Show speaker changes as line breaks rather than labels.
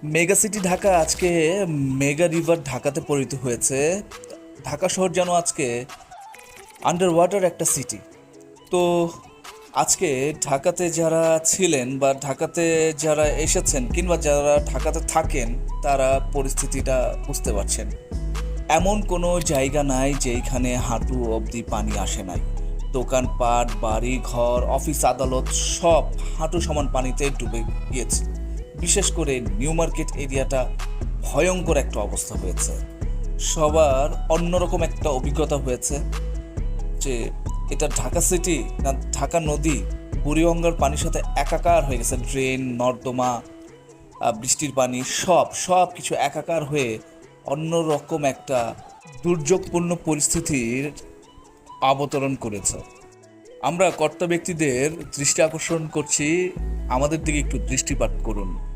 Mega city Dhaka আজকে mega river ঢাকাতে পরিণত হয়েছে। ঢাকা শহর যেন আজকে আন্ডার ওয়াটার একটা সিটি। তো আজকে ঢাকাতে যারা ছিলেন বা ঢাকাতে যারা এসেছেন কিংবা যারা ঢাকাতে থাকেন তারা পরিস্থিতিটা বুঝতে পারছেন। এমন কোনো জায়গা নাই যেখানে হাঁটু অবধি পানি আসে নাই। দোকানপাট, বাড়ি ঘর, অফিস আদালত সব হাঁটু সমান পানিতে ডুবে গিয়েছে। বিশেষ করে নিউ মার্কেট এরিয়াটা ভয়ঙ্কর একটা অবস্থা হয়েছে। সবার অন্যরকম একটা অভিজ্ঞতা হয়েছে যে এটা ঢাকা সিটি না ঢাকা নদী। বুড়িগঙ্গার পানির সাথে একাকার হয়ে গেছে। ড্রেন, নর্দমা, বৃষ্টির পানি সব সব কিছু একাকার হয়ে অন্যরকম একটা দুর্যোগপূর্ণ পরিস্থিতির অবতরণ করেছে। আমরা কর্তা ব্যক্তিদের দৃষ্টি আকর্ষণ করছি, আমাদের দিকে একটু দৃষ্টিপাত করুন।